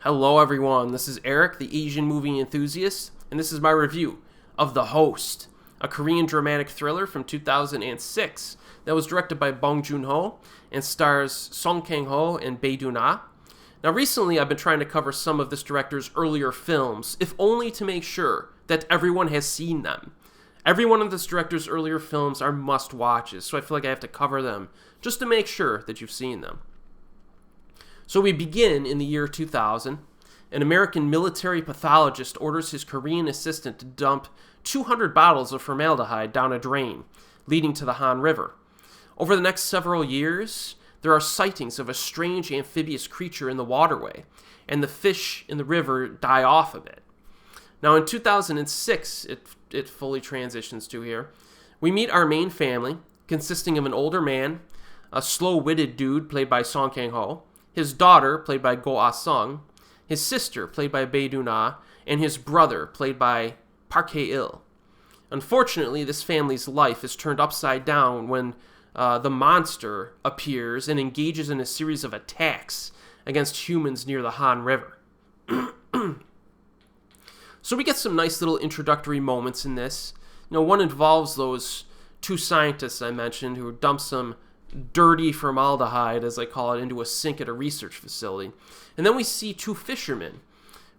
Hello everyone, this is Erik, the Asian movie enthusiast, and this is my review of The Host, a Korean dramatic thriller from 2006 that was directed by Bong Joon-ho and stars Song Kang-ho and Bae Du-na. Now recently I've been trying to cover some of this director's earlier films, if only to make sure that everyone has seen them. Every one of this director's earlier films are must-watches, so I feel like I have to cover them just to make sure that you've seen them. So we begin in the year 2000. An American military pathologist orders his Korean assistant to dump 200 bottles of formaldehyde down a drain, leading to the Han River. Over the next several years, there are sightings of a strange amphibious creature in the waterway, and the fish in the river die off a bit. Now in 2006, it fully transitions to here. We meet our main family, consisting of an older man, a slow-witted dude played by Song Kang-ho, his daughter, played by Go Ah-sung, his sister, played by Bae Du-na, and his brother, played by Park Hae-il. Unfortunately, this family's life is turned upside down when the monster appears and engages in a series of attacks against humans near the Han River. So we get some nice little introductory moments in this. One involves those two scientists I mentioned who dump some dirty formaldehyde, as I call it, into a sink at a research facility. And then we see two fishermen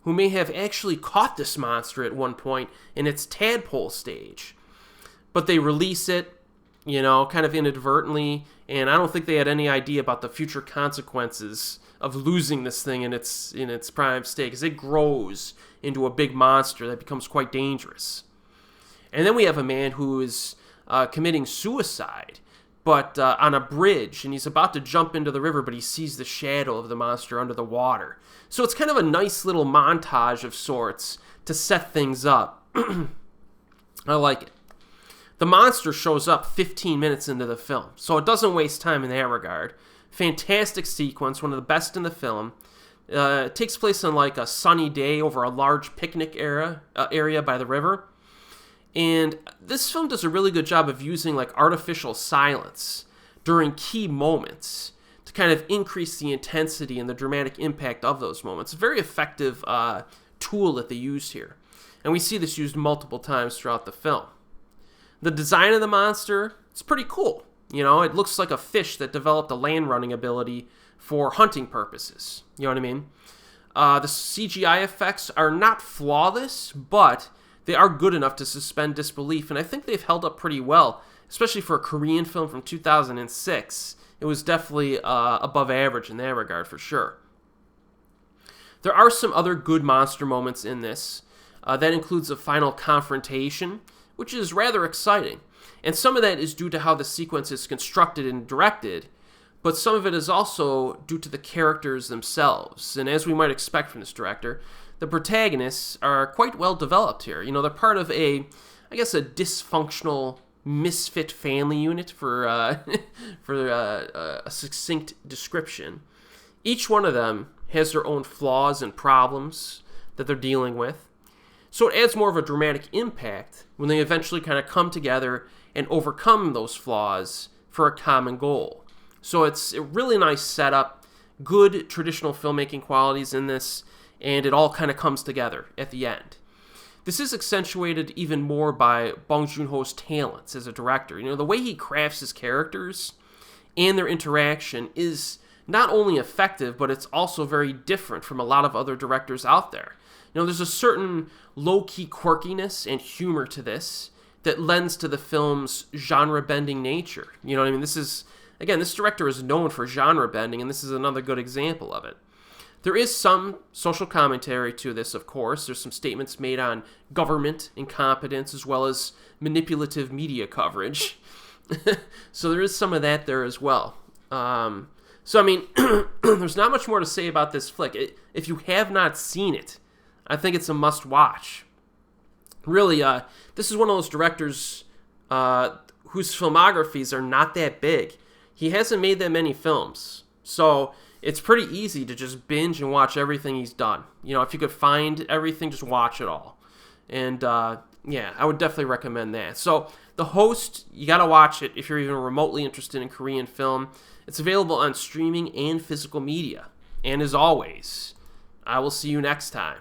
who may have actually caught this monster at one point in its tadpole stage. But they release it, kind of inadvertently, and I don't think they had any idea about the future consequences of losing this thing in its prime state, because it grows into a big monster that becomes quite dangerous. And then we have a man who is committing suicide, but on a bridge, and he's about to jump into the river, but he sees the shadow of the monster under the water. So it's kind of a nice little montage of sorts to set things up. I like it. The monster shows up 15 minutes into the film, so it doesn't waste time in that regard. Fantastic sequence, one of the best in the film. It takes place on like a sunny day over a large picnic area by the river. And this film does a really good job of using like artificial silence during key moments to kind of increase the intensity and the dramatic impact of those moments. A very effective tool that they used here. And we see this used multiple times throughout the film. The design of the monster, it's pretty cool. It looks like a fish that developed a land running ability for hunting purposes. You know what I mean? The CGI effects are not flawless, but they are good enough to suspend disbelief, and I think they've held up pretty well, especially for a Korean film from 2006. It was definitely above average in that regard, for sure. There are some other good monster moments in this. That includes a final confrontation, which is rather exciting. And some of that is due to how the sequence is constructed and directed, but some of it is also due to the characters themselves. And as we might expect from this director, the protagonists are quite well developed here. They're part of a dysfunctional misfit family unit for a succinct description. Each one of them has their own flaws and problems that they're dealing with. So it adds more of a dramatic impact when they eventually kind of come together and overcome those flaws for a common goal. So it's a really nice setup, good traditional filmmaking qualities in this, and it all kind of comes together at the end. This is accentuated even more by Bong Joon-ho's talents as a director. The way he crafts his characters and their interaction is not only effective, but it's also very different from a lot of other directors out there. There's a certain low-key quirkiness and humor to this that lends to the film's genre-bending nature. You know what I mean? This director is known for genre-bending, and this is another good example of it. There is some social commentary to this, of course. There's some statements made on government incompetence as well as manipulative media coverage. So there is some of that there as well. There's not much more to say about this flick. If you have not seen it, I think it's a must-watch. Really, this is one of those directors whose filmographies are not that big. He hasn't made that many films, so it's pretty easy to just binge and watch everything he's done. If you could find everything, just watch it all. And I would definitely recommend that. So The Host, you got to watch it if you're even remotely interested in Korean film. It's available on streaming and physical media. And as always, I will see you next time.